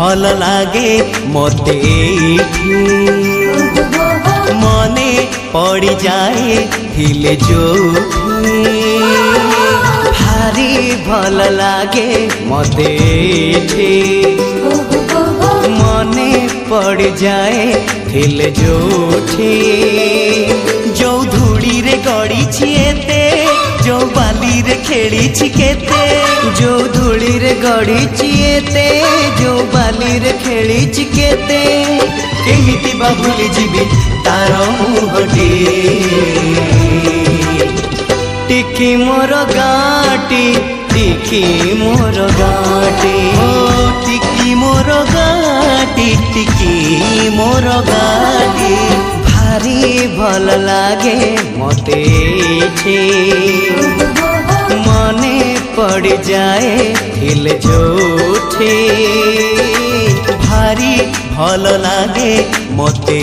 भल लागे मते मने पड़ी जाए थिले जो भारी भल लागे मते मने पड़ जाए थिले जोठी जो धूड़ी रे गड़ी छिएते जो बाली रे खेली छिकेते जो धूड़ी रे गड़ी छिएते जो बाली रे खेली छिकेते केमिति बा भूली जीवी तार मुहटी टिकी मोर गाटी टिकी मोर गाटी टिकी मोर गाटी टिकी मोर गाटी भारी भल लागे मते मने पड़ जाए थिल जोठी भारी भल लागे मते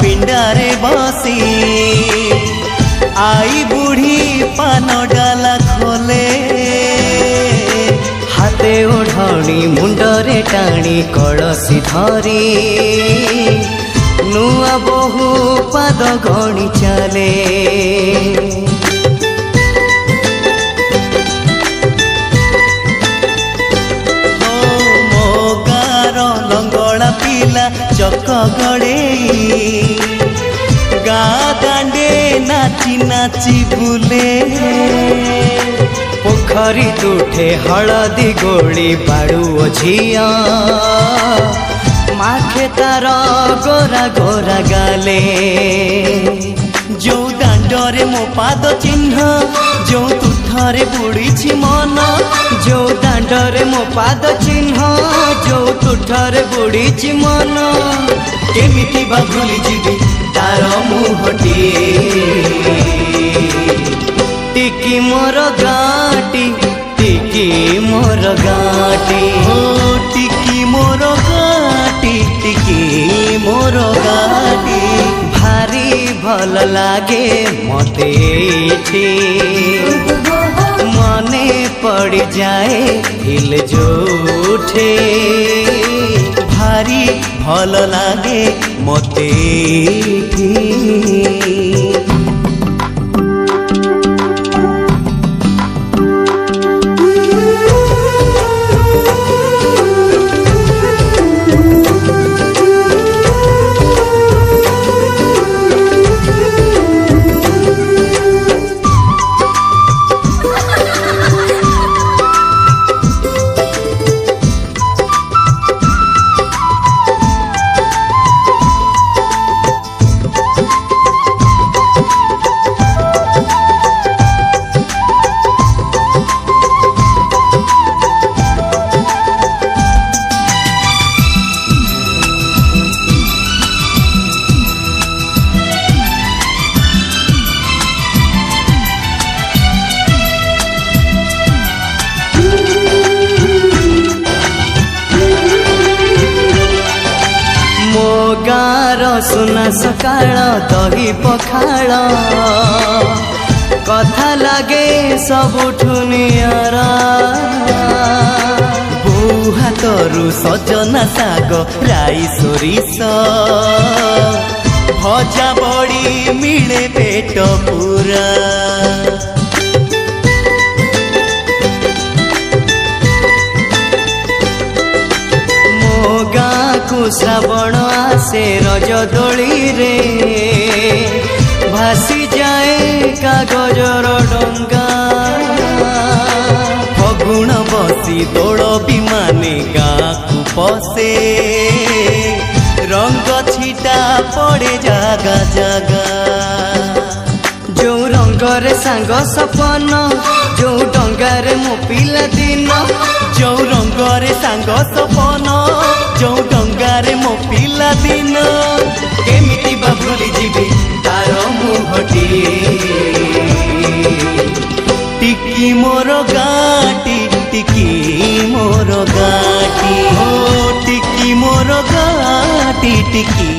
पिंडारे बसी आई बुढ़ी पान डाला खोले हाथे ओढ़णी मुंडरे टाणी कलसी धरी नुआ बहु पाद गणी चले लंगड़ा पिला चक गड़े गा दांडे नाची नाची बुले पोखरी तुठे हलदी गोली बाड़ू झिया माखे तार गोरा गोरा गाले जो दांडरे मो पाद चिन्ह जो तुठरे बुड़ी मन जो दांडरे मो पाद चिन्ह जो तुठरे बुड़ी मन केमिति बा भूली जीवी तार मुहटी टिकी मोर गाटी टिकी मोर गाटी टिकी मोर गाटी टिकी मोर गाटी भारी भल लागे मते मने पड़ जाए हिल जोठे भारी भल लागे मते सुना सकाळ दही पखाळ कथा लागे सबुठु नियारा बो हाथरू सजना साग राई सोरिष भजा बड़ी मिले पेट पूरा श्रावण आसे रज दोली रे भासी जाए कागजर डंगा फगुण बसी दोल विमाने गाँ को पसे रंग छिटा पड़े जागा जागा जो रंगरे सांग सपन जो डंगारे मो पिला दिन जो रंगरे सांग सपन जो डंगारे मो पिला दिन केमिति बा भूली जीवी तार मुहटी टिकी मोर गाटी टिकी मोर गाटी हो टिकी मोर गाटी टिकी